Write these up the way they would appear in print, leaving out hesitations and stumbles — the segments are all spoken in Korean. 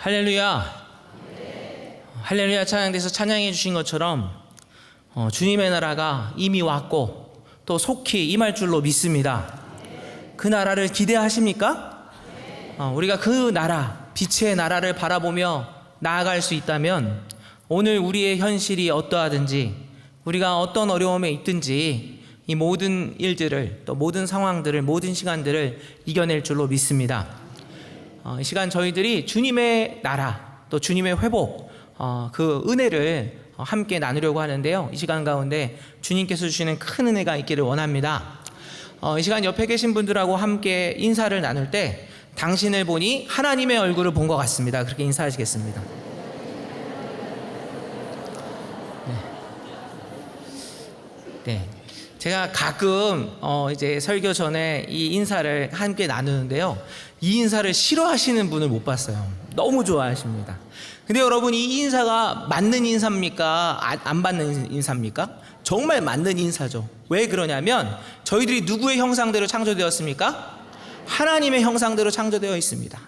할렐루야. 할렐루야 찬양대에서 찬양해 주신 것처럼 주님의 나라가 이미 왔고 또 속히 임할 줄로 믿습니다. 그 나라를 기대하십니까? 우리가 그 나라, 빛의 나라를 바라보며 나아갈 수 있다면 오늘 우리의 현실이 어떠하든지 우리가 어떤 어려움에 있든지 이 모든 일들을 또 모든 상황들을 모든 시간들을 이겨낼 줄로 믿습니다. 이 시간 저희들이 주님의 나라 또 주님의 회복 그 은혜를 함께 나누려고 하는데요. 이 시간 가운데 주님께서 주시는 큰 은혜가 있기를 원합니다. 이 시간 옆에 계신 분들하고 함께 인사를 나눌 때 당신을 보니 하나님의 얼굴을 본 것 같습니다. 그렇게 인사하시겠습니다. 네. 제가 가끔 이제 설교 전에 이 인사를 함께 나누는데요. 이 인사를 싫어하시는 분을 못 봤어요. 너무 좋아하십니다. 근데 여러분, 이 인사가 맞는 인사입니까? 안 맞는 인사입니까? 정말 맞는 인사죠. 왜 그러냐면 저희들이 누구의 형상대로 창조되었습니까? 하나님의 형상대로 창조되어 있습니다.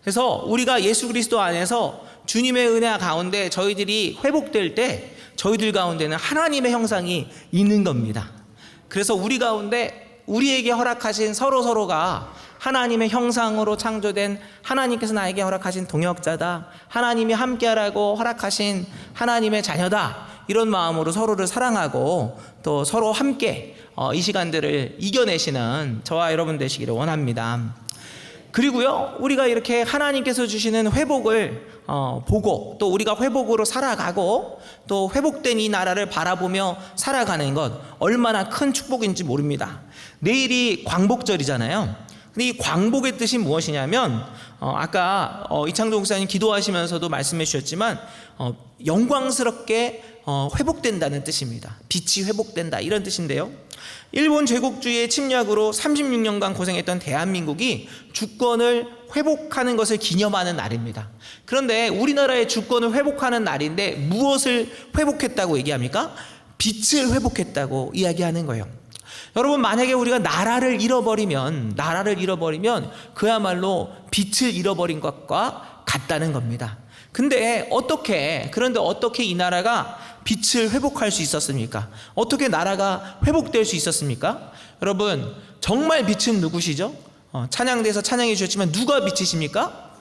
그래서 우리가 예수 그리스도 안에서 주님의 은혜 가운데 저희들이 회복될 때 저희들 가운데는 하나님의 형상이 있는 겁니다. 그래서 우리 가운데 우리에게 허락하신 서로가 하나님의 형상으로 창조된, 하나님께서 나에게 허락하신 동역자다, 하나님이 함께하라고 허락하신 하나님의 자녀다, 이런 마음으로 서로를 사랑하고 또 서로 함께 이 시간들을 이겨내시는 저와 여러분 되시기를 원합니다. 그리고요, 우리가 이렇게 하나님께서 주시는 회복을 보고 또 우리가 회복으로 살아가고 또 회복된 이 나라를 바라보며 살아가는 것 얼마나 큰 축복인지 모릅니다. 내일이 광복절이잖아요. 근데 이 광복의 뜻이 무엇이냐면 아까 이창동 목사님 기도하시면서도 말씀해 주셨지만 영광스럽게 회복된다는 뜻입니다. 빛이 회복된다, 이런 뜻인데요. 일본 제국주의의 침략으로 36년간 고생했던 대한민국이 주권을 회복하는 것을 기념하는 날입니다. 그런데 우리나라의 주권을 회복하는 날인데 무엇을 회복했다고 얘기합니까? 빛을 회복했다고 이야기하는 거예요. 여러분, 만약에 우리가 나라를 잃어버리면 그야말로 빛을 잃어버린 것과 같다는 겁니다. 그런데 어떻게 이 나라가 빛을 회복할 수 있었습니까? 어떻게 나라가 회복될 수 있었습니까? 여러분, 정말 빛은 누구시죠? 찬양대에서 찬양해 주셨지만 누가 빛이십니까?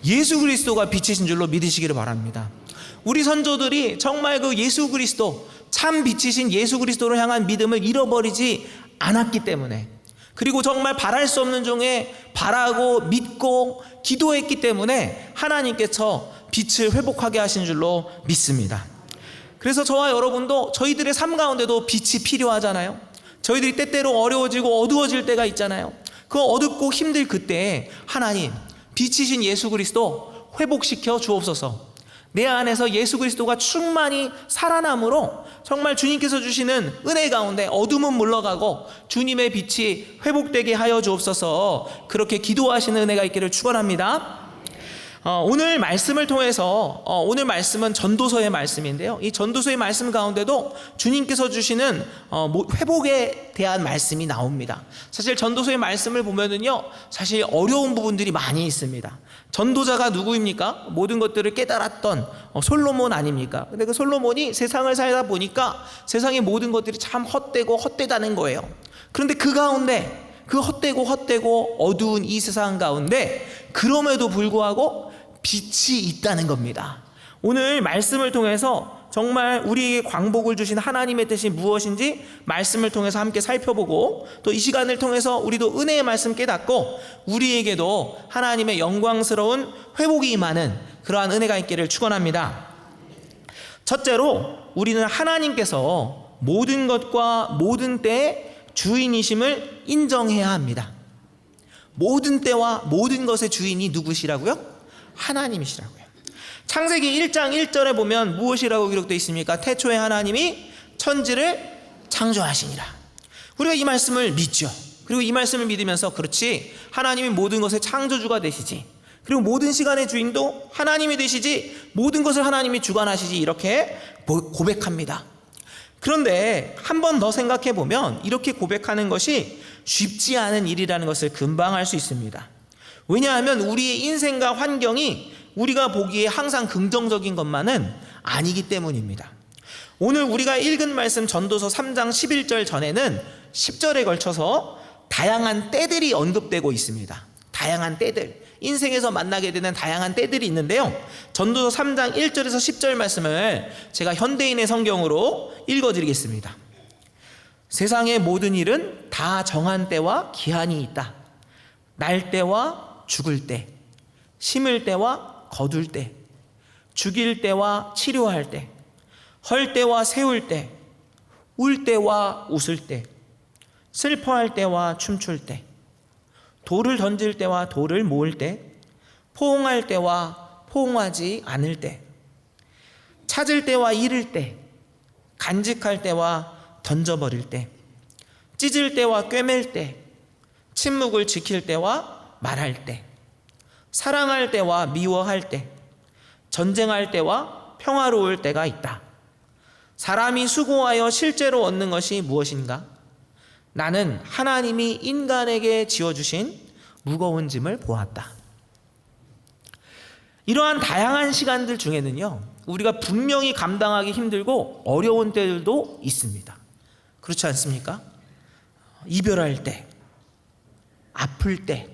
예수 그리스도가 빛이신 줄로 믿으시기를 바랍니다. 우리 선조들이 정말 그 예수 그리스도, 참 빛이신 예수 그리스도를 향한 믿음을 잃어버리지 않았기 때문에, 그리고 정말 바랄 수 없는 중에 바라고 믿고 기도했기 때문에 하나님께서 빛을 회복하게 하신 줄로 믿습니다. 그래서 저와 여러분도 저희들의 삶 가운데도 빛이 필요하잖아요. 저희들이 때때로 어려워지고 어두워질 때가 있잖아요. 그 어둡고 힘들 그때에 하나님, 빛이신 예수 그리스도 회복시켜 주옵소서. 내 안에서 예수 그리스도가 충만히 살아남으로 정말 주님께서 주시는 은혜 가운데 어둠은 물러가고 주님의 빛이 회복되게 하여 주옵소서. 그렇게 기도하시는 은혜가 있기를 축원합니다. 오늘 말씀을 통해서 오늘 말씀은 전도서의 말씀인데요. 이 전도서의 말씀 가운데도 주님께서 주시는 회복에 대한 말씀이 나옵니다. 사실 전도서의 말씀을 보면은요, 사실 어려운 부분들이 많이 있습니다. 전도자가 누구입니까? 모든 것들을 깨달았던 솔로몬 아닙니까? 근데 그 솔로몬이 세상을 살다 보니까 세상의 모든 것들이 참 헛되고 헛되다는 거예요. 그런데 그 가운데 그 헛되고 어두운 이 세상 가운데 그럼에도 불구하고 빛이 있다는 겁니다. 오늘 말씀을 통해서 정말 우리에게 광복을 주신 하나님의 뜻이 무엇인지 말씀을 통해서 함께 살펴보고 또 이 시간을 통해서 우리도 은혜의 말씀 깨닫고 우리에게도 하나님의 영광스러운 회복이 임하는 그러한 은혜가 있기를 축원합니다. 첫째로, 우리는 하나님께서 모든 것과 모든 때에 주인이심을 인정해야 합니다. 모든 때와 모든 것의 주인이 누구시라고요? 하나님이시라고요. 창세기 1장 1절에 보면 무엇이라고 기록되어 있습니까? 태초에 하나님이 천지를 창조하시니라. 우리가 이 말씀을 믿죠. 그리고 이 말씀을 믿으면서 그렇지, 하나님이 모든 것의 창조주가 되시지, 그리고 모든 시간의 주인도 하나님이 되시지, 모든 것을 하나님이 주관하시지, 이렇게 고백합니다. 그런데 한 번 더 생각해 보면 이렇게 고백하는 것이 쉽지 않은 일이라는 것을 금방 알 수 있습니다. 왜냐하면 우리의 인생과 환경이 우리가 보기에 항상 긍정적인 것만은 아니기 때문입니다. 오늘 우리가 읽은 말씀 전도서 3장 11절 전에는 10절에 걸쳐서 다양한 때들이 언급되고 있습니다. 다양한 때들, 인생에서 만나게 되는 다양한 때들이 있는데요, 전도서 3장 1절에서 10절 말씀을 제가 현대인의 성경으로 읽어드리겠습니다. 세상의 모든 일은 다 정한 때와 기한이 있다. 날 때와 죽을 때, 심을 때와 거둘 때, 죽일 때와 치료할 때, 헐 때와 세울 때, 울 때와 웃을 때, 슬퍼할 때와 춤출 때, 돌을 던질 때와 돌을 모을 때, 포옹할 때와 포옹하지 않을 때, 찾을 때와 잃을 때, 간직할 때와 던져버릴 때, 찢을 때와 꿰맬 때, 침묵을 지킬 때와 말할 때, 사랑할 때와 미워할 때, 전쟁할 때와 평화로울 때가 있다. 사람이 수고하여 실제로 얻는 것이 무엇인가? 나는 하나님이 인간에게 지어주신 무거운 짐을 보았다. 이러한 다양한 시간들 중에는요, 우리가 분명히 감당하기 힘들고 어려운 때들도 있습니다. 그렇지 않습니까? 이별할 때, 아플 때,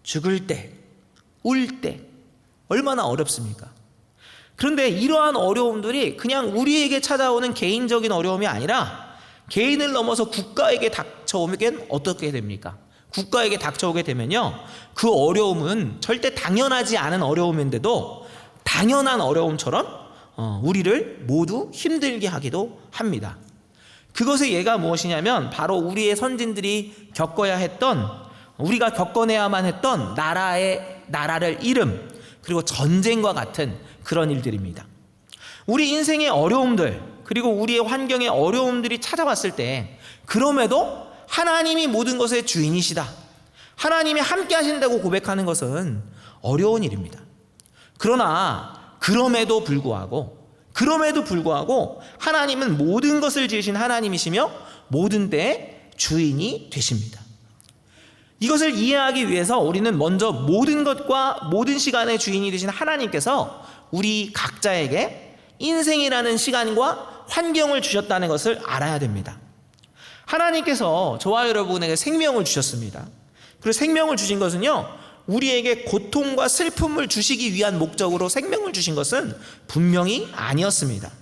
죽을 때, 울 때, 얼마나 어렵습니까? 그런데 이러한 어려움들이 그냥 우리에게 찾아오는 개인적인 어려움이 아니라 개인을 넘어서 국가에게 닥쳐오면 어떻게 됩니까? 국가에게 닥쳐오게 되면요, 그 어려움은 절대 당연하지 않은 어려움인데도 당연한 어려움처럼 우리를 모두 힘들게 하기도 합니다. 그것의 예가 무엇이냐면 바로 우리의 선진들이 겪어야 했던, 우리가 겪어내야만 했던 나라를 잃음, 그리고 전쟁과 같은 그런 일들입니다. 우리 인생의 어려움들, 그리고 우리의 환경에 어려움들이 찾아왔을 때, 그럼에도 하나님이 모든 것의 주인이시다, 하나님이 함께 하신다고 고백하는 것은 어려운 일입니다. 그러나 그럼에도 불구하고 하나님은 모든 것을 지으신 하나님이시며 모든 때의 주인이 되십니다. 이것을 이해하기 위해서 우리는 먼저 모든 것과 모든 시간의 주인이 되신 하나님께서 우리 각자에게 인생이라는 시간과 환경을 주셨다는 것을 알아야 됩니다. 하나님께서 저와 여러분에게 생명을 주셨습니다. 그리고 생명을 주신 것은요, 우리에게 고통과 슬픔을 주시기 위한 목적으로 생명을 주신 것은 분명히 아니었습니다.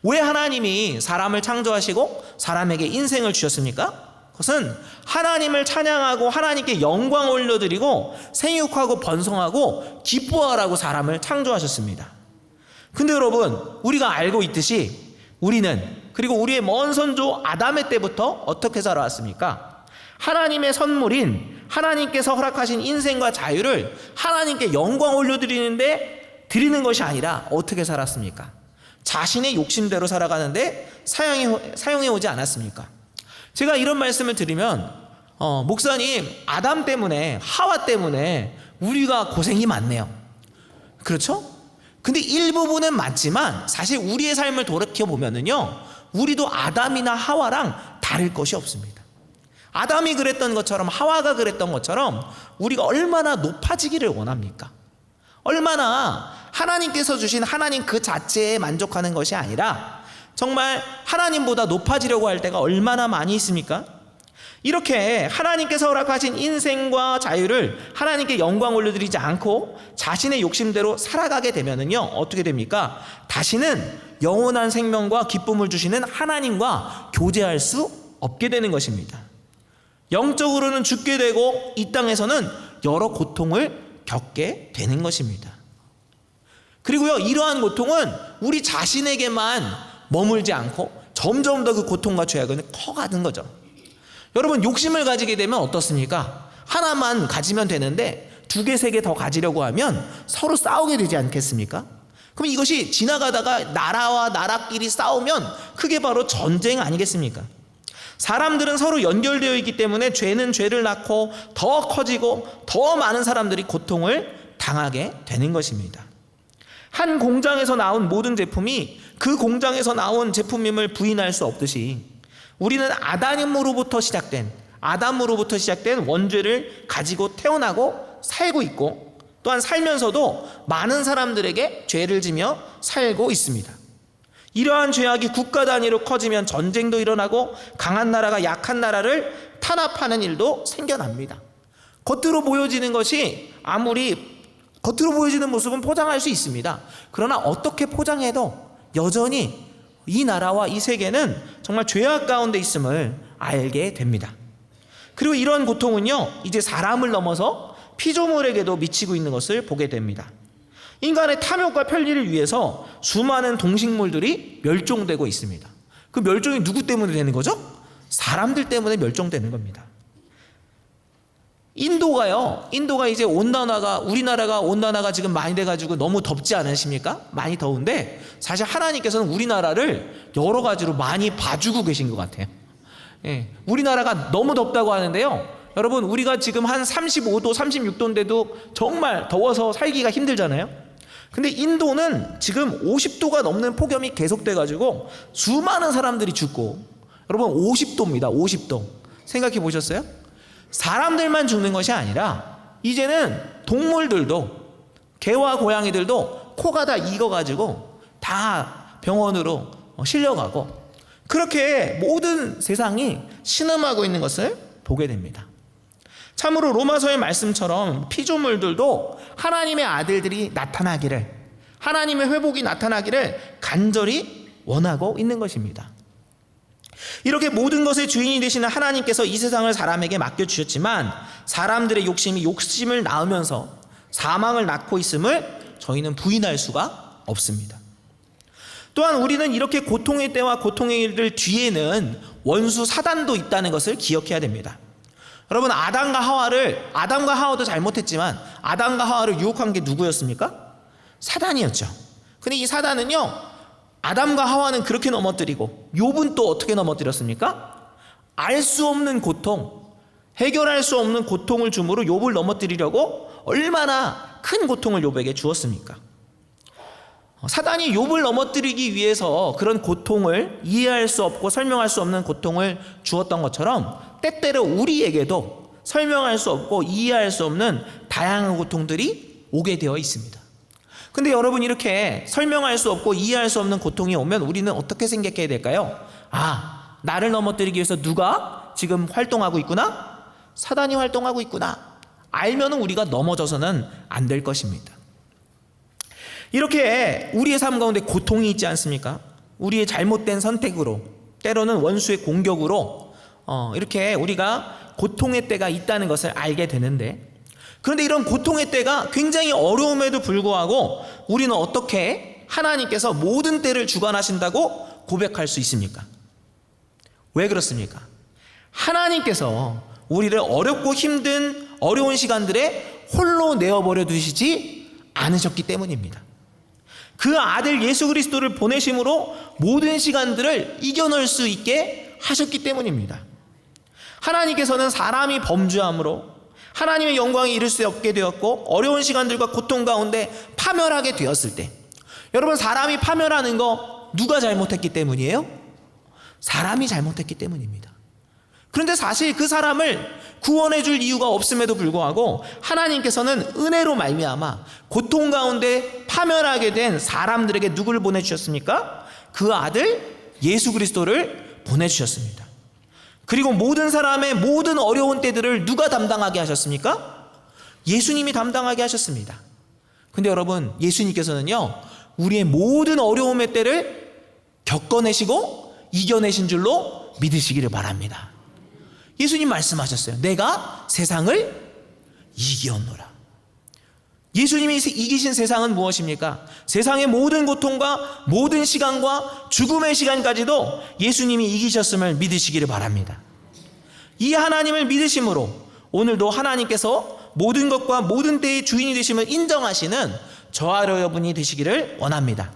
왜 하나님이 사람을 창조하시고 사람에게 인생을 주셨습니까? 그것은 하나님을 찬양하고 하나님께 영광 올려드리고 생육하고 번성하고 기뻐하라고 사람을 창조하셨습니다. 근데 여러분, 우리가 알고 있듯이 우리는, 그리고 우리의 먼 선조 아담의 때부터 어떻게 살아왔습니까? 하나님의 선물인 하나님께서 허락하신 인생과 자유를 하나님께 영광 올려드리는데 드리는 것이 아니라 어떻게 살았습니까? 자신의 욕심대로 살아가는데 사용해 오지 않았습니까? 제가 이런 말씀을 드리면 목사님, 아담 때문에, 하와 때문에 우리가 고생이 많네요. 그렇죠? 근데 일부분은 맞지만 사실 우리의 삶을 돌이켜보면은요, 우리도 아담이나 하와랑 다를 것이 없습니다. 아담이 그랬던 것처럼 하와가 그랬던 것처럼 우리가 얼마나 높아지기를 원합니까? 얼마나 하나님께서 주신 하나님 그 자체에 만족하는 것이 아니라 정말 하나님보다 높아지려고 할 때가 얼마나 많이 있습니까? 이렇게 하나님께서 허락하신 인생과 자유를 하나님께 영광 올려드리지 않고 자신의 욕심대로 살아가게 되면은요, 어떻게 됩니까? 다시는 영원한 생명과 기쁨을 주시는 하나님과 교제할 수 없게 되는 것입니다. 영적으로는 죽게 되고 이 땅에서는 여러 고통을 겪게 되는 것입니다. 그리고요, 이러한 고통은 우리 자신에게만 머물지 않고 점점 더 그 고통과 죄악은 커가는 거죠. 여러분, 욕심을 가지게 되면 어떻습니까? 하나만 가지면 되는데 2개, 3개 더 가지려고 하면 서로 싸우게 되지 않겠습니까? 그럼 이것이 지나가다가 나라와 나라끼리 싸우면 그게 바로 전쟁 아니겠습니까? 사람들은 서로 연결되어 있기 때문에 죄는 죄를 낳고 더 커지고 더 많은 사람들이 고통을 당하게 되는 것입니다. 한 공장에서 나온 모든 제품이 그 공장에서 나온 제품임을 부인할 수 없듯이 우리는 아담으로부터 시작된 원죄를 가지고 태어나고 살고 있고, 또한 살면서도 많은 사람들에게 죄를 지며 살고 있습니다. 이러한 죄악이 국가 단위로 커지면 전쟁도 일어나고 강한 나라가 약한 나라를 탄압하는 일도 생겨납니다. 겉으로 보여지는 모습은 포장할 수 있습니다. 그러나 어떻게 포장해도 여전히 이 나라와 이 세계는 정말 죄악 가운데 있음을 알게 됩니다. 그리고 이런 고통은요, 이제 사람을 넘어서 피조물에게도 미치고 있는 것을 보게 됩니다. 인간의 탐욕과 편리를 위해서 수많은 동식물들이 멸종되고 있습니다. 그 멸종이 누구 때문에 되는 거죠? 사람들 때문에 멸종되는 겁니다. 인도가 이제 우리나라가 온난화가 지금 많이 돼가지고 너무 덥지 않으십니까? 많이 더운데 사실 하나님께서는 우리나라를 여러 가지로 많이 봐주고 계신 것 같아요. 예, 우리나라가 너무 덥다고 하는데요, 여러분, 우리가 지금 한 35도, 36도인데도 정말 더워서 살기가 힘들잖아요. 근데 인도는 지금 50도가 넘는 폭염이 계속돼가지고 수많은 사람들이 죽고, 여러분 50도입니다. 50도. 생각해 보셨어요? 사람들만 죽는 것이 아니라 이제는 동물들도, 개와 고양이들도 코가 다 익어가지고 다 병원으로 실려가고, 그렇게 모든 세상이 신음하고 있는 것을 보게 됩니다. 참으로 로마서의 말씀처럼 피조물들도 하나님의 아들들이 나타나기를, 하나님의 회복이 나타나기를 간절히 원하고 있는 것입니다. 이렇게 모든 것의 주인이 되시는 하나님께서 이 세상을 사람에게 맡겨주셨지만 사람들의 욕심을 낳으면서 사망을 낳고 있음을 저희는 부인할 수가 없습니다. 또한 우리는 이렇게 고통의 때와 고통의 일들 뒤에는 원수 사단도 있다는 것을 기억해야 됩니다. 여러분, 아담과 하와도 잘못했지만 아담과 하와를 유혹한 게 누구였습니까? 사단이었죠. 근데 이 사단은요, 아담과 하와는 그렇게 넘어뜨리고 욥은 또 어떻게 넘어뜨렸습니까? 알 수 없는 고통, 해결할 수 없는 고통을 줌으로 욥을 넘어뜨리려고 얼마나 큰 고통을 욥에게 주었습니까? 사단이 욥을 넘어뜨리기 위해서 그런 고통을 이해할 수 없고 설명할 수 없는 고통을 주었던 것처럼 때때로 우리에게도 설명할 수 없고 이해할 수 없는 다양한 고통들이 오게 되어 있습니다. 근데 여러분, 이렇게 설명할 수 없고 이해할 수 없는 고통이 오면 우리는 어떻게 생각해야 될까요? 아, 나를 넘어뜨리기 위해서 누가 지금 활동하고 있구나? 사단이 활동하고 있구나. 알면 우리가 넘어져서는 안 될 것입니다. 이렇게 우리의 삶 가운데 고통이 있지 않습니까? 우리의 잘못된 선택으로, 때로는 원수의 공격으로 이렇게 우리가 고통의 때가 있다는 것을 알게 되는데, 그런데 이런 고통의 때가 굉장히 어려움에도 불구하고 우리는 어떻게 하나님께서 모든 때를 주관하신다고 고백할 수 있습니까? 왜 그렇습니까? 하나님께서 우리를 어렵고 힘든 어려운 시간들에 홀로 내어버려 두시지 않으셨기 때문입니다. 그 아들 예수 그리스도를 보내심으로 모든 시간들을 이겨낼 수 있게 하셨기 때문입니다. 하나님께서는 사람이 범죄함으로 하나님의 영광에 이를 수 없게 되었고 어려운 시간들과 고통 가운데 파멸하게 되었을 때, 여러분, 사람이 파멸하는 거 누가 잘못했기 때문이에요? 사람이 잘못했기 때문입니다. 그런데 사실 그 사람을 구원해 줄 이유가 없음에도 불구하고 하나님께서는 은혜로 말미암아 고통 가운데 파멸하게 된 사람들에게 누구를 보내주셨습니까? 그 아들 예수 그리스도를 보내주셨습니다. 그리고 모든 사람의 모든 어려운 때들을 누가 담당하게 하셨습니까? 예수님이 담당하게 하셨습니다. 근데 여러분, 예수님께서는요, 우리의 모든 어려움의 때를 겪어내시고 이겨내신 줄로 믿으시기를 바랍니다. 예수님 말씀하셨어요. 내가 세상을 이기었노라. 예수님이 이기신 세상은 무엇입니까? 세상의 모든 고통과 모든 시간과 죽음의 시간까지도 예수님이 이기셨음을 믿으시기를 바랍니다. 이 하나님을 믿으심으로 오늘도 하나님께서 모든 것과 모든 때의 주인이 되심을 인정하시는 저와 여러분이 되시기를 원합니다.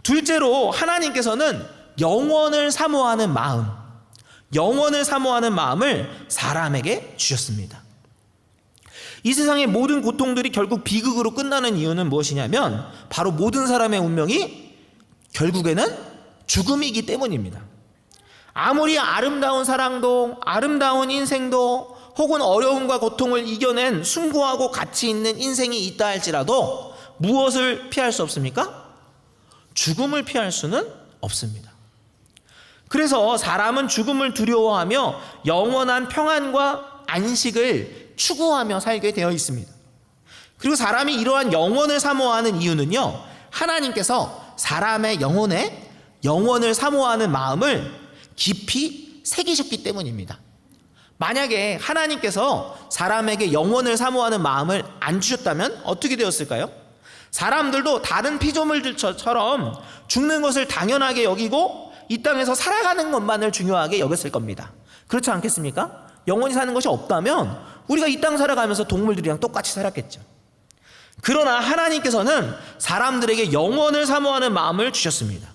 둘째로, 하나님께서는 영원을 사모하는 마음을 사람에게 주셨습니다. 이 세상의 모든 고통들이 결국 비극으로 끝나는 이유는 무엇이냐면 바로 모든 사람의 운명이 결국에는 죽음이기 때문입니다. 아무리 아름다운 사랑도, 아름다운 인생도, 혹은 어려움과 고통을 이겨낸 숭고하고 가치 있는 인생이 있다 할지라도 무엇을 피할 수 없습니까? 죽음을 피할 수는 없습니다. 그래서 사람은 죽음을 두려워하며 영원한 평안과 안식을 추구하며 살게 되어 있습니다. 그리고 사람이 이러한 영원을 사모하는 이유는요, 하나님께서 사람의 영원을 사모하는 마음을 깊이 새기셨기 때문입니다. 만약에 하나님께서 사람에게 영원을 사모하는 마음을 안 주셨다면 어떻게 되었을까요? 사람들도 다른 피조물들처럼 죽는 것을 당연하게 여기고 이 땅에서 살아가는 것만을 중요하게 여겼을 겁니다. 그렇지 않겠습니까? 영원히 사는 것이 없다면 우리가 이 땅 살아가면서 동물들이랑 똑같이 살았겠죠. 그러나 하나님께서는 사람들에게 영원을 사모하는 마음을 주셨습니다.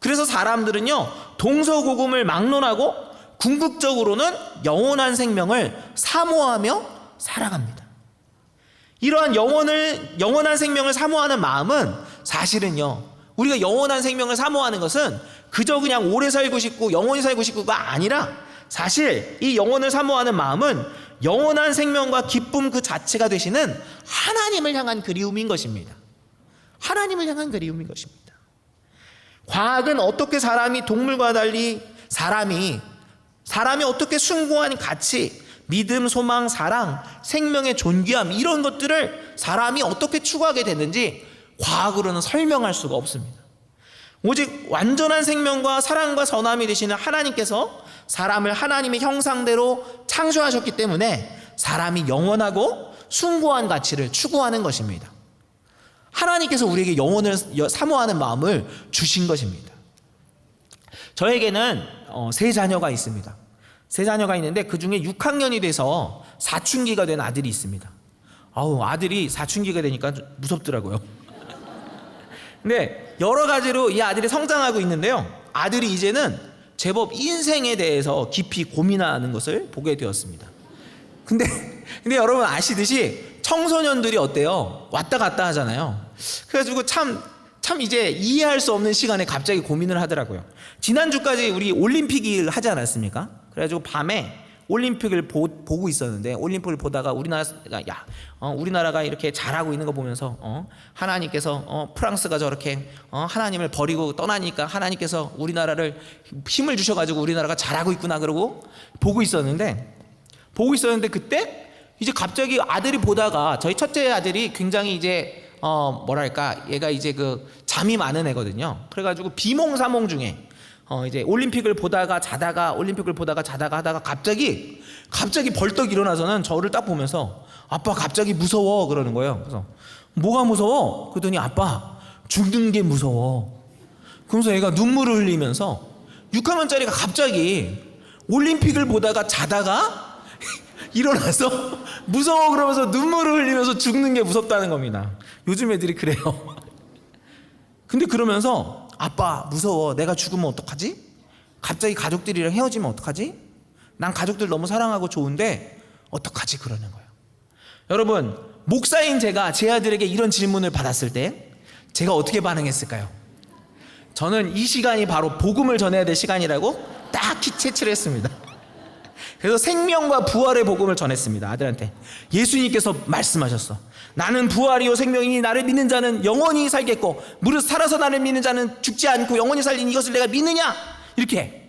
그래서 사람들은요, 동서고금을 막론하고 궁극적으로는 영원한 생명을 사모하며 살아갑니다. 이러한 영원한 생명을 사모하는 마음은 사실은요, 우리가 영원한 생명을 사모하는 것은 그저 그냥 오래 살고 싶고 영원히 살고 싶고가 아니라, 사실 이 영원을 사모하는 마음은 영원한 생명과 기쁨 그 자체가 되시는 하나님을 향한 그리움인 것입니다. 하나님을 향한 그리움인 것입니다. 과학은 어떻게 사람이 동물과 달리 사람이 어떻게 숭고한 가치, 믿음, 소망, 사랑, 생명의 존귀함, 이런 것들을 사람이 어떻게 추구하게 됐는지 과학으로는 설명할 수가 없습니다. 오직 완전한 생명과 사랑과 선함이 되시는 하나님께서 사람을 하나님의 형상대로 창조하셨기 때문에 사람이 영원하고 숭고한 가치를 추구하는 것입니다. 하나님께서 우리에게 영원을 사모하는 마음을 주신 것입니다. 저에게는 세 자녀가 있습니다. 세 자녀가 있는데 그 중에 6학년이 돼서 사춘기가 된 아들이 있습니다. 아들이 사춘기가 되니까 무섭더라고요. 근데 여러 가지로 이 아들이 성장하고 있는데요, 아들이 이제는 제법 인생에 대해서 깊이 고민하는 것을 보게 되었습니다. 근데 여러분 아시듯이 청소년들이 어때요? 왔다 갔다 하잖아요. 그래가지고 참 이제 이해할 수 없는 시간에 갑자기 고민을 하더라고요. 지난주까지 우리 올림픽을 하지 않았습니까? 그래가지고 밤에 올림픽을 보고 있었는데, 올림픽을 보다가 우리나라가 이렇게 잘하고 있는 거 보면서 하나님께서 프랑스가 저렇게 하나님을 버리고 떠나니까 하나님께서 우리나라를 힘을 주셔가지고 우리나라가 잘하고 있구나 그러고 보고 있었는데 그때 이제 갑자기 아들이 보다가, 저희 첫째 아들이 굉장히 이제 얘가 이제 그 잠이 많은 애거든요. 그래가지고 비몽사몽 중에 이제 올림픽을 보다가 자다가 하다가 갑자기 벌떡 일어나서는 저를 딱 보면서 아빠 갑자기 무서워 그러는 거예요. 그래서 뭐가 무서워? 그랬더니 아빠 죽는 게 무서워. 그러면서 얘가 눈물을 흘리면서 6학년짜리가 갑자기 올림픽을 보다가 자다가 일어나서 무서워 그러면서 눈물을 흘리면서 죽는 게 무섭다는 겁니다. 요즘 애들이 그래요. 근데 그러면서 아빠 무서워, 내가 죽으면 어떡하지? 갑자기 가족들이랑 헤어지면 어떡하지? 난 가족들 너무 사랑하고 좋은데 어떡하지? 그러는 거예요. 여러분, 목사인 제가 제 아들에게 이런 질문을 받았을 때 제가 어떻게 반응했을까요? 저는 이 시간이 바로 복음을 전해야 될 시간이라고 딱히 채취를 했습니다. 그래서 생명과 부활의 복음을 전했습니다. 아들한테. 예수님께서 말씀하셨어. 나는 부활이요 생명이니 나를 믿는 자는 영원히 살겠고 무릇 살아서 나를 믿는 자는 죽지 않고 영원히 살리니 이것을 내가 믿느냐? 이렇게.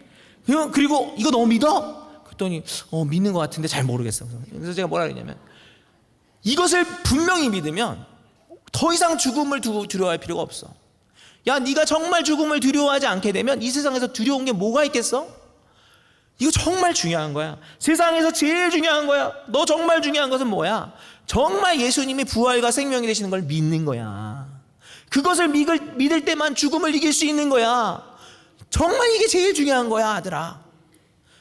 그리고 이거 너 믿어? 그랬더니 믿는 것 같은데 잘 모르겠어. 그래서 제가 뭐라 그랬냐면, 이것을 분명히 믿으면 더 이상 죽음을 두려워할 필요가 없어. 야, 네가 정말 죽음을 두려워하지 않게 되면 이 세상에서 두려운 게 뭐가 있겠어? 이거 정말 중요한 거야. 세상에서 제일 중요한 거야. 너 정말 중요한 것은 뭐야? 정말 예수님이 부활과 생명이 되시는 걸 믿는 거야. 그것을 믿을 때만 죽음을 이길 수 있는 거야. 정말 이게 제일 중요한 거야, 아들아.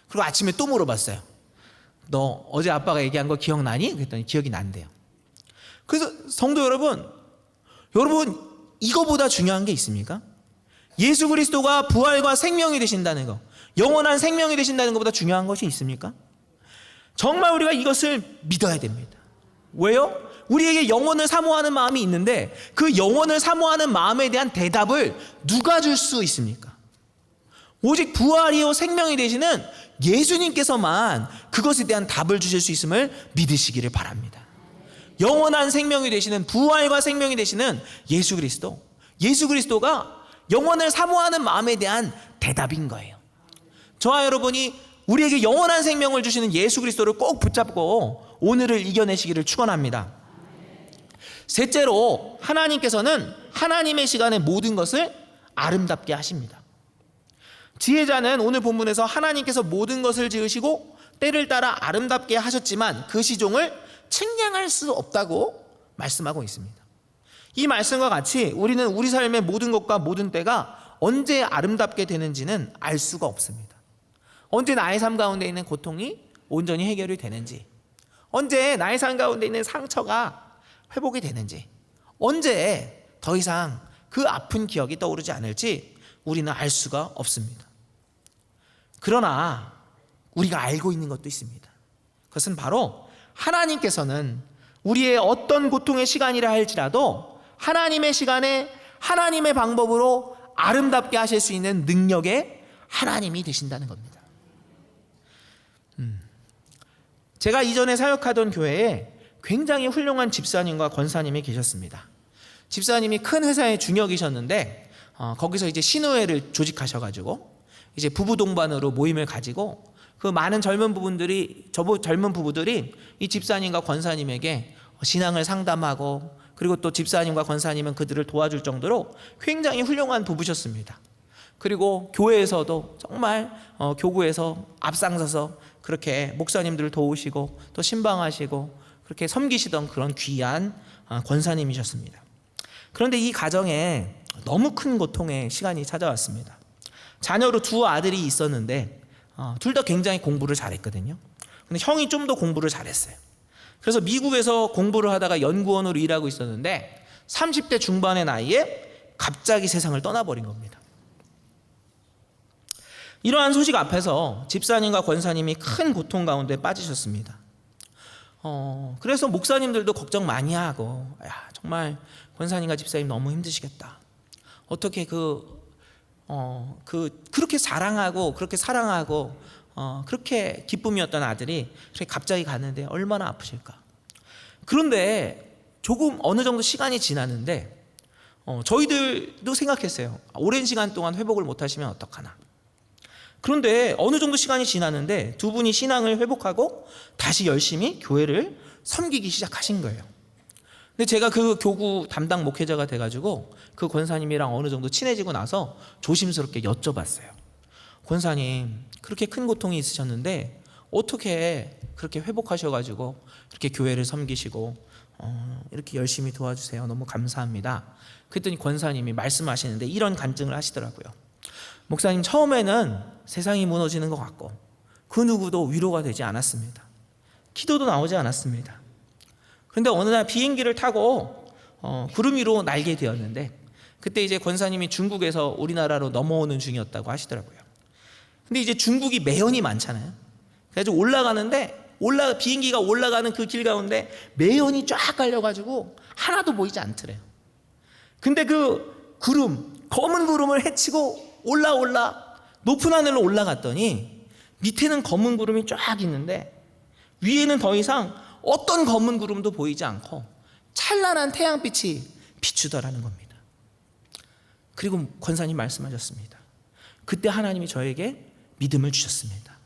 그리고 아침에 또 물어봤어요. 너 어제 아빠가 얘기한 거 기억나니? 그랬더니 기억이 난대요. 그래서 성도 여러분, 이거보다 중요한 게 있습니까? 예수 그리스도가 부활과 생명이 되신다는 거, 영원한 생명이 되신다는 것보다 중요한 것이 있습니까? 정말 우리가 이것을 믿어야 됩니다. 왜요? 우리에게 영원을 사모하는 마음이 있는데 그 영원을 사모하는 마음에 대한 대답을 누가 줄 수 있습니까? 오직 부활이요 생명이 되시는 예수님께서만 그것에 대한 답을 주실 수 있음을 믿으시기를 바랍니다. 영원한 생명이 되시는, 부활과 생명이 되시는 예수 그리스도가 영원을 사모하는 마음에 대한 대답인 거예요. 저와 여러분이 우리에게 영원한 생명을 주시는 예수 그리스도를 꼭 붙잡고 오늘을 이겨내시기를 축원합니다. 셋째로, 하나님께서는 하나님의 시간에 모든 것을 아름답게 하십니다. 지혜자는 오늘 본문에서 하나님께서 모든 것을 지으시고 때를 따라 아름답게 하셨지만 그 시종을 측량할 수 없다고 말씀하고 있습니다. 이 말씀과 같이 우리는 우리 삶의 모든 것과 모든 때가 언제 아름답게 되는지는 알 수가 없습니다. 언제 나의 삶 가운데 있는 고통이 온전히 해결이 되는지, 언제 나의 삶 가운데 있는 상처가 회복이 되는지, 언제 더 이상 그 아픈 기억이 떠오르지 않을지 우리는 알 수가 없습니다. 그러나 우리가 알고 있는 것도 있습니다. 그것은 바로 하나님께서는 우리의 어떤 고통의 시간이라 할지라도 하나님의 시간에 하나님의 방법으로 아름답게 하실 수 있는 능력의 하나님이 되신다는 겁니다. 제가 이전에 사역하던 교회에 굉장히 훌륭한 집사님과 권사님이 계셨습니다. 집사님이 큰 회사의 중역이셨는데 거기서 이제 신우회를 조직하셔가지고 이제 부부 동반으로 모임을 가지고 그 많은 젊은 부부들이 이 집사님과 권사님에게 신앙을 상담하고, 그리고 또 집사님과 권사님은 그들을 도와줄 정도로 굉장히 훌륭한 부부셨습니다. 그리고 교회에서도 정말 교구에서 앞장서서 그렇게 목사님들을 도우시고 또 신방하시고 그렇게 섬기시던 그런 귀한 권사님이셨습니다. 그런데 이 가정에 너무 큰 고통의 시간이 찾아왔습니다. 자녀로 두 아들이 있었는데 둘 다 굉장히 공부를 잘했거든요. 근데 형이 좀 더 공부를 잘했어요. 그래서 미국에서 공부를 하다가 연구원으로 일하고 있었는데 30대 중반의 나이에 갑자기 세상을 떠나버린 겁니다. 이러한 소식 앞에서 집사님과 권사님이 큰 고통 가운데 빠지셨습니다. 그래서 목사님들도 걱정 많이 하고, 야, 정말 권사님과 집사님 너무 힘드시겠다. 어떻게 그렇게 자랑하고 그렇게 사랑하고 그렇게 기쁨이었던 아들이 그렇게 갑자기 가는데 얼마나 아프실까. 그런데 조금 어느 정도 시간이 지났는데 저희들도 생각했어요. 오랜 시간 동안 회복을 못하시면 어떡하나. 그런데 어느 정도 시간이 지났는데 두 분이 신앙을 회복하고 다시 열심히 교회를 섬기기 시작하신 거예요. 근데 제가 그 교구 담당 목회자가 돼가지고 그 권사님이랑 어느 정도 친해지고 나서 조심스럽게 여쭤봤어요. 권사님, 그렇게 큰 고통이 있으셨는데 어떻게 그렇게 회복하셔가지고 그렇게 교회를 섬기시고 이렇게 열심히 도와주세요. 너무 감사합니다. 그랬더니 권사님이 말씀하시는데 이런 간증을 하시더라고요. 목사님, 처음에는 세상이 무너지는 것 같고 그 누구도 위로가 되지 않았습니다. 기도도 나오지 않았습니다. 그런데 어느 날 비행기를 타고 구름 위로 날게 되었는데 그때 이제 권사님이 중국에서 우리나라로 넘어오는 중이었다고 하시더라고요. 근데 이제 중국이 매연이 많잖아요. 그래서 올라가는데 비행기가 올라가는 그 길 가운데 매연이 쫙 깔려가지고 하나도 보이지 않더래요. 근데 그 검은 구름을 헤치고 올라 높은 하늘로 올라갔더니 밑에는 검은 구름이 쫙 있는데 위에는 더 이상 어떤 검은 구름도 보이지 않고 찬란한 태양빛이 비추더라는 겁니다. 그리고 권사님 말씀하셨습니다. 그때 하나님이 저에게 믿음을 주셨습니다.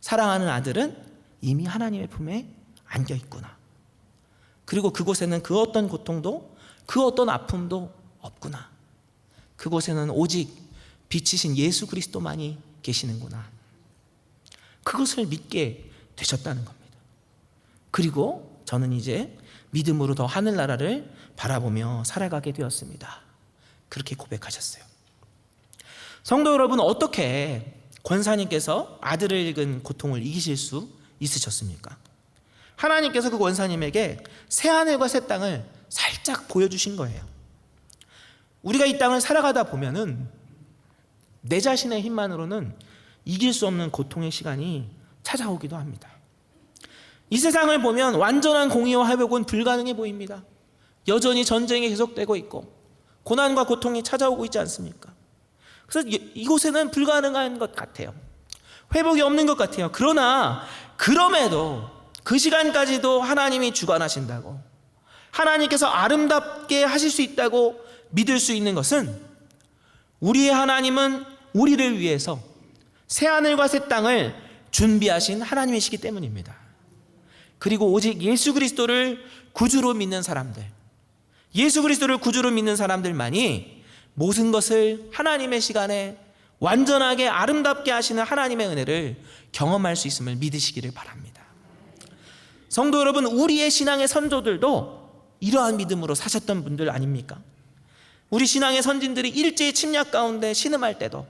사랑하는 아들은 이미 하나님의 품에 안겨 있구나. 그리고 그곳에는 그 어떤 고통도 그 어떤 아픔도 없구나. 그곳에는 오직 빛이신 예수 그리스도만이 계시는구나. 그것을 믿게 되셨다는 겁니다. 그리고 저는 이제 믿음으로 더 하늘나라를 바라보며 살아가게 되었습니다. 그렇게 고백하셨어요. 성도 여러분, 어떻게 권사님께서 아들을 잃은 고통을 이기실 수 있으셨습니까? 하나님께서 그 권사님에게 새하늘과 새 땅을 살짝 보여주신 거예요. 우리가 이 땅을 살아가다 보면은 내 자신의 힘만으로는 이길 수 없는 고통의 시간이 찾아오기도 합니다. 이 세상을 보면 완전한 공의와 회복은 불가능해 보입니다. 여전히 전쟁이 계속되고 있고 고난과 고통이 찾아오고 있지 않습니까? 그래서 이곳에는 불가능한 것 같아요. 회복이 없는 것 같아요. 그러나 그럼에도 그 시간까지도 하나님이 주관하신다고, 하나님께서 아름답게 하실 수 있다고 믿을 수 있는 것은, 우리의 하나님은 우리를 위해서 새하늘과 새 땅을 준비하신 하나님이시기 때문입니다. 그리고 오직 예수 그리스도를 구주로 믿는 사람들, 예수 그리스도를 구주로 믿는 사람들만이 모든 것을 하나님의 시간에 완전하게 아름답게 하시는 하나님의 은혜를 경험할 수 있음을 믿으시기를 바랍니다. 성도 여러분, 우리의 신앙의 선조들도 이러한 믿음으로 사셨던 분들 아닙니까? 우리 신앙의 선진들이 일제의 침략 가운데 신음할 때도,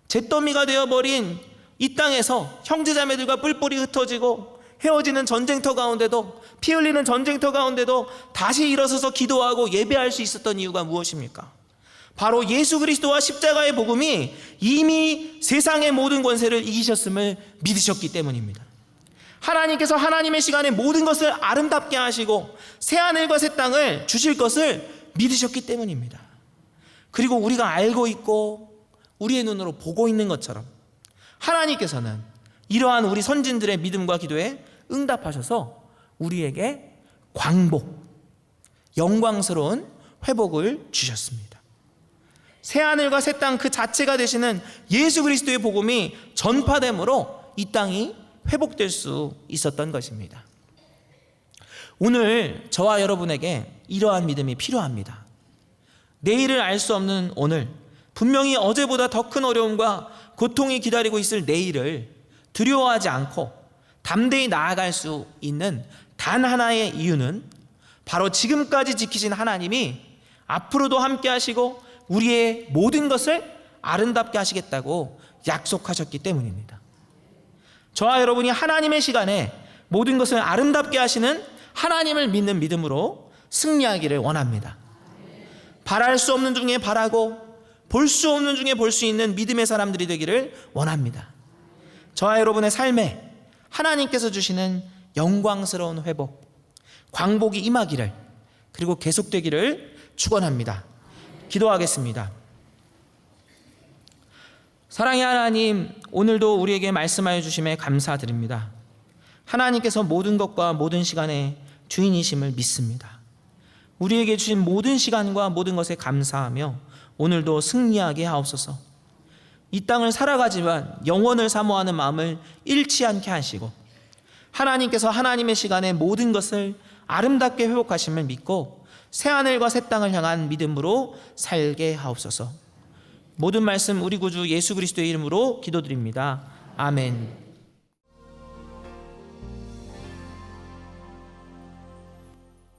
잿더미가 되어버린 이 땅에서 형제자매들과 뿔뿔이 흩어지고 헤어지는 전쟁터 가운데도, 피 흘리는 전쟁터 가운데도 다시 일어서서 기도하고 예배할 수 있었던 이유가 무엇입니까? 바로 예수 그리스도와 십자가의 복음이 이미 세상의 모든 권세를 이기셨음을 믿으셨기 때문입니다. 하나님께서 하나님의 시간에 모든 것을 아름답게 하시고 새하늘과 새 땅을 주실 것을 믿으셨기 때문입니다. 그리고 우리가 알고 있고 우리의 눈으로 보고 있는 것처럼 하나님께서는 이러한 우리 선진들의 믿음과 기도에 응답하셔서 우리에게 광복, 영광스러운 회복을 주셨습니다. 새하늘과 새 땅 그 자체가 되시는 예수 그리스도의 복음이 전파됨으로 이 땅이 회복될 수 있었던 것입니다. 오늘 저와 여러분에게 이러한 믿음이 필요합니다. 내일을 알 수 없는 오늘, 분명히 어제보다 더 큰 어려움과 고통이 기다리고 있을 내일을 두려워하지 않고 담대히 나아갈 수 있는 단 하나의 이유는 바로 지금까지 지키신 하나님이 앞으로도 함께 하시고 우리의 모든 것을 아름답게 하시겠다고 약속하셨기 때문입니다. 저와 여러분이 하나님의 시간에 모든 것을 아름답게 하시는 하나님을 믿는 믿음으로 승리하기를 원합니다. 바랄 수 없는 중에 바라고 볼 수 없는 중에 볼 수 있는 믿음의 사람들이 되기를 원합니다. 저와 여러분의 삶에 하나님께서 주시는 영광스러운 회복, 광복이 임하기를, 그리고 계속되기를 축원합니다. 기도하겠습니다. 사랑의 하나님, 오늘도 우리에게 말씀하여 주심에 감사드립니다. 하나님께서 모든 것과 모든 시간의 주인이심을 믿습니다. 우리에게 주신 모든 시간과 모든 것에 감사하며 오늘도 승리하게 하옵소서. 이 땅을 살아가지만 영원을 사모하는 마음을 잃지 않게 하시고 하나님께서 하나님의 시간에 모든 것을 아름답게 회복하심을 믿고 새하늘과 새 땅을 향한 믿음으로 살게 하옵소서. 모든 말씀 우리 구주 예수 그리스도의 이름으로 기도드립니다. 아멘.